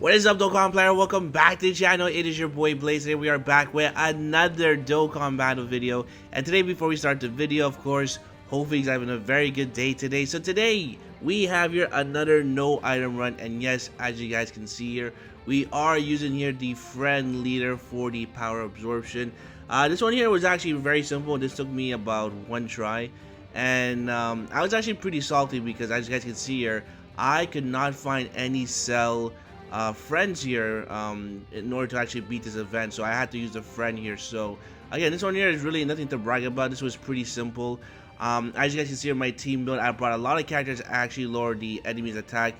What is up, Dokkan player? Welcome back to the channel. It is your boy Blaze. Today we are back with another Dokkan battle video. And today, before we start the video, of course, hopefully you're having a very good day today. So today we have here another no item run, and yes, as you guys can see here, we are using here the friend leader for the power absorption. This one here was actually very simple. This took me about one try, and I was actually pretty salty because, as you guys can see here, I could not find any cell friends here in order to actually beat this event, so I had to use a friend here. So again, this one here is really nothing to brag about. This was pretty simple. As you guys can see in my team build, I brought a lot of characters to actually lower the enemy's attack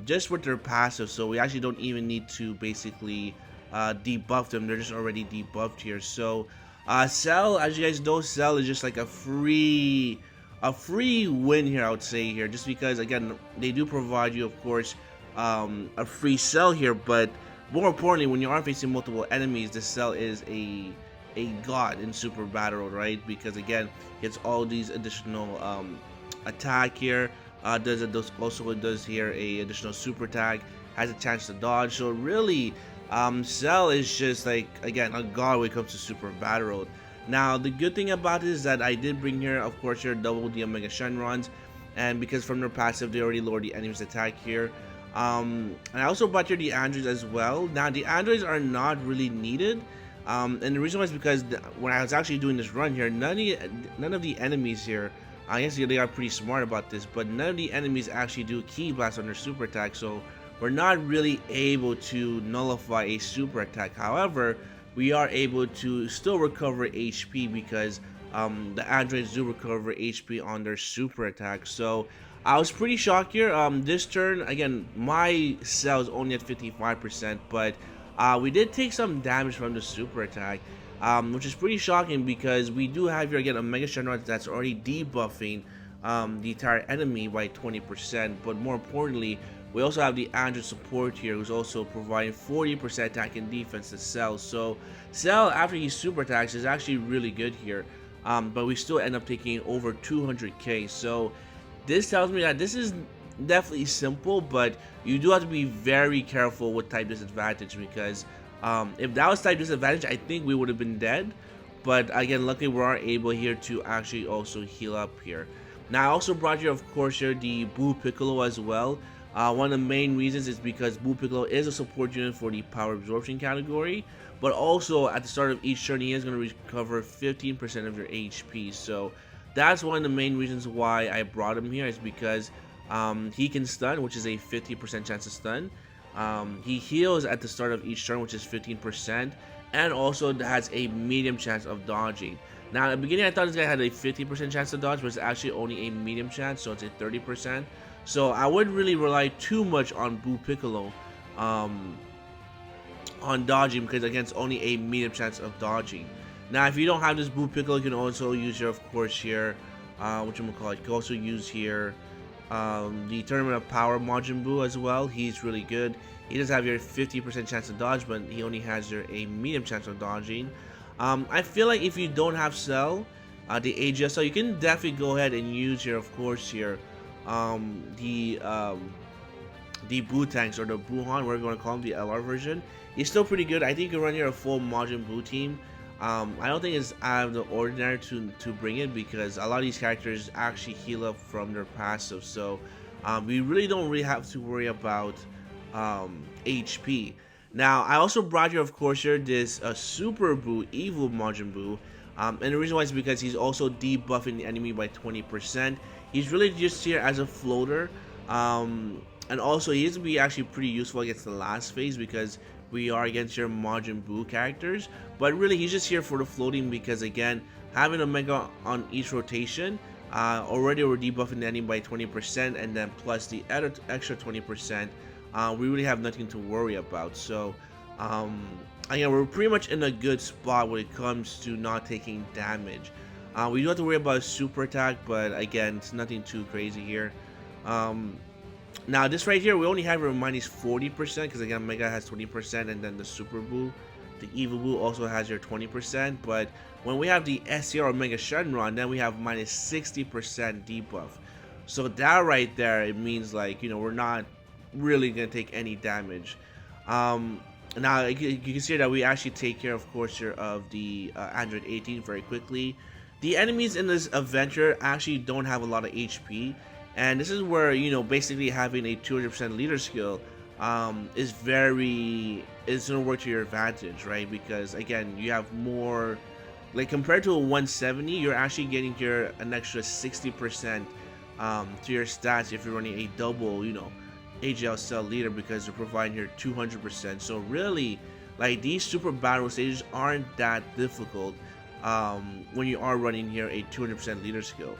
just with their passive, so we actually don't even need to basically debuff them. They're just already debuffed here. So Cell, as you guys know, Cell is just like a free win here, I would say here, just because again they do provide you, of course, a free cell here, but more importantly, when you are facing multiple enemies, this cell is a god in Super Battle, right? Because again, it's all these additional attack here. It does here a additional super attack, has a chance to dodge. So really, Cell is just like, again, a god when it comes to Super Battle Road. Now the good thing about it is that I did bring here, of course, here double the Omega Shenrons, and because from their passive they already lowered the enemy's attack here. And I also brought here the androids as well. Now the androids are not really needed, and the reason why is because when I was actually doing this run here, none of the enemies here, I guess they are pretty smart about this, but none of the enemies actually do Ki Blast on their super attack, so we're not really able to nullify a super attack. However, we are able to still recover HP because the androids do recover HP on their super attack. So I was pretty shocked here. This turn, again, my cell is only at 55%, but we did take some damage from the super attack, which is pretty shocking because we do have here again a Mega Shenron that's already debuffing the entire enemy by 20%. But more importantly, we also have the android support here, who's also providing 40% attack and defense to Cell. So Cell, after he super attacks, is actually really good here, but we still end up taking over 200k. So this tells me that this is definitely simple, but you do have to be very careful with type disadvantage, because if that was type disadvantage, I think we would have been dead. But again, luckily we are able here to actually also heal up here. Now I also brought here, of course, here the Blue Piccolo as well. One of the main reasons is because Blue Piccolo is a support unit for the power absorption category, but also at the start of each turn he is going to recover 15% of your HP. So that's one of the main reasons why I brought him here, is because he can stun, which is a 50% chance to stun. He heals at the start of each turn, which is 15%, and also has a medium chance of dodging. Now, at the beginning, I thought this guy had a 50% chance to dodge, but it's actually only a medium chance, so it's a 30%. So I wouldn't really rely too much on Blue Piccolo on dodging, because again, it's only a medium chance of dodging. Now, if you don't have this Blue Piccolo, you can also use here, of course, here, whatchamacallit, you can also use here the Tournament of Power Majin Buu as well. He's really good. He does have your 50% chance to dodge, but he only has your a medium chance of dodging. I feel like if you don't have Cell, the AGSL, you can definitely go ahead and use here, of course, here the Buu tanks, or the Buuhan, whatever you want to call him, the LR version. He's still pretty good. I think you can run here a full Majin Buu team. I don't think it's out of the ordinary to bring it, because a lot of these characters actually heal up from their passive, so we really don't really have to worry about HP. Now I also brought here, of course, here this Super Buu, Evil Majin Buu, and the reason why is because he's also debuffing the enemy by 20%. He's really just here as a floater, and also he is to be actually pretty useful against the last phase, because we are against your Majin Buu characters. But really, he's just here for the floating, because again, having a Mega on each rotation, already we're debuffing the enemy by 20%, and then plus the extra 20%, we really have nothing to worry about. So again, we're pretty much in a good spot when it comes to not taking damage. We do have to worry about a super attack, but again, it's nothing too crazy here. Now this right here, we only have a minus 40%, because again, Mega has 20%, and then the Super Buu, the Evil Buu, also has your 20%. But when we have the SCR or Mega Shenron, then we have minus 60% debuff. So that right there, it means, like, you know, we're not really gonna take any damage. Now you can see that we actually take care, of course, here of the Android 18 very quickly. The enemies in this adventure actually don't have a lot of HP, and this is where, you know, basically having a 200% leader skill is gonna work to your advantage, right? Because again, you have more, like compared to a 170, you're actually getting here an extra 60% to your stats if you're running a double, you know, AGL cell leader, because they're providing here 200%. So really, like, these super battle stages aren't that difficult when you are running here a 200% leader skill,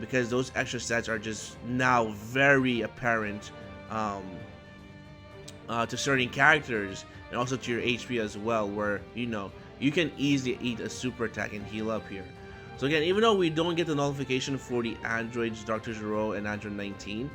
because those extra stats are just now very apparent to certain characters, and also to your HP as well, where, you know, you can easily eat a super attack and heal up here. So again, even though we don't get the notification for the androids Dr. Gero and Android 19,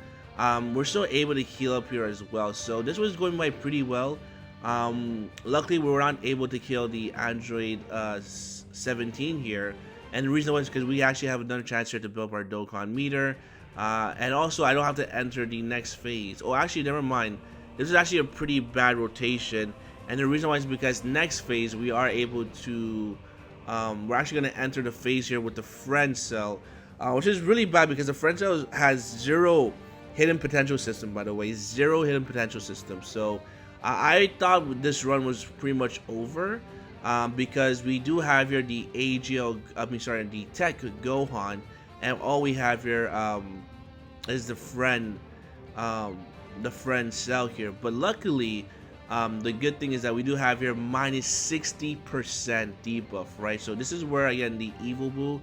we're still able to heal up here as well. So this was going by pretty well. Luckily, we were not able to kill the Android 17 here, and the reason was because we actually have another chance here to build up our Dokkan meter, and also I don't have to enter the next phase. Oh, actually, never mind. This is actually a pretty bad rotation, and the reason why is because next phase we are able to, we're actually going to enter the phase here with the friend cell, which is really bad because the friend cell has 0 hidden potential system, by the way, 0 hidden potential system. So I thought this run was pretty much over, because we do have here the the Tech Gohan, and all we have here is the friend cell here. But luckily, the good thing is that we do have here minus 60% debuff, right? So this is where, again, the Evil Boo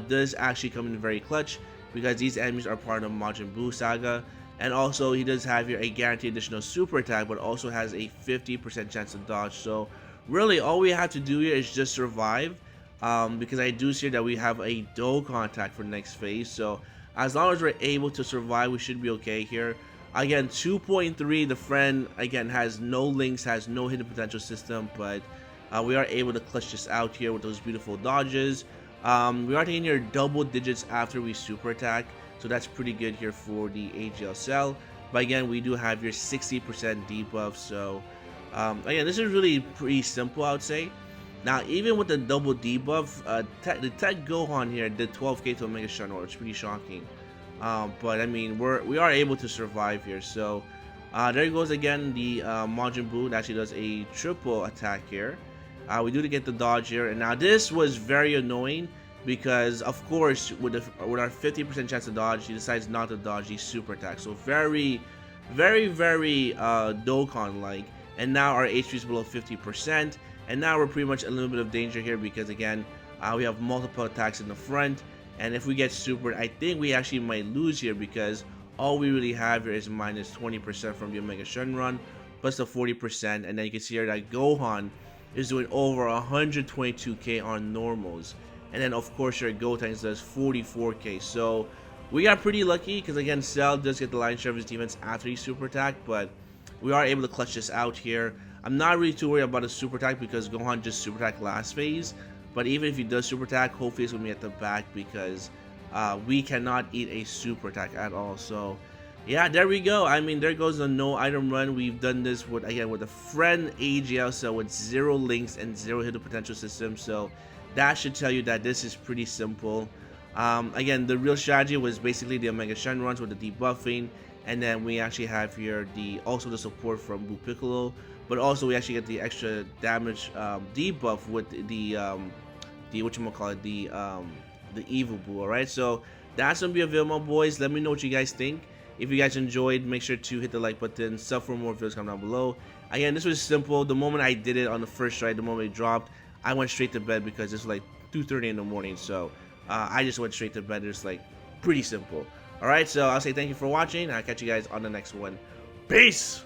does actually come in very clutch, because these enemies are part of Majin Buu saga, and also he does have here a guaranteed additional super attack, but also has a 50% chance to dodge. So really, all we have to do here is just survive, because I do see that we have a Dokkan attack for next phase. So as long as we're able to survive, we should be okay here. Again, 2.3, the friend, again, has no links, has no hidden potential system, but we are able to clutch this out here with those beautiful dodges. We are taking here double digits after we super attack, so that's pretty good here for the AGL cell. But again, we do have your 60% debuff, so again, this is really pretty simple, I would say. Now, even with the double debuff, the Tech Gohan here did 12k to Omega Shenron. It's pretty shocking. But I mean, we are able to survive here. So there goes again the Majin Buu that actually does a triple attack here. We do get the dodge here, and now this was very annoying because, of course, with our 50% chance to dodge, he decides not to dodge these super attacks. So very Dokkan-like. And now our HP is below 50%, and now we're pretty much in a little bit of danger here because, again, we have multiple attacks in the front, and if we get supered, I think we actually might lose here because all we really have here is minus 20% from the Omega Shenron plus the 40%, and then you can see here that Gohan is doing over 122k on normals, and then of course your Gotenks does 44k. So we got pretty lucky because, again, Cell does get the lion's share of his defense after he super attack, but we are able to clutch this out here. I'm not really too worried about a super attack because Gohan just super attacked last phase, but even if he does super attack, hopefully it's going to be at the back because we cannot eat a super attack at all. So yeah, there we go. I mean, there goes the no item run. We've done this with, again, with a friend AGL, so with 0 links and 0 hidden potential system. So that should tell you that this is pretty simple. Again, the real strategy was basically the Omega Shenrons with the debuffing, and then we actually have here also the support from Buu Piccolo, but also we actually get the extra damage debuff with the Evil Buu. All right, so that's gonna be available, boys. Let me know what you guys think. If you guys enjoyed, make sure to hit the like button, sub for more videos, comment down below. Again, this was simple. The moment I did it on the first try, the moment it dropped, I went straight to bed because it's like 2:30 in the morning. So I just went straight to bed. It's like pretty simple. All right, so I'll say thank you for watching. I'll catch you guys on the next one. Peace.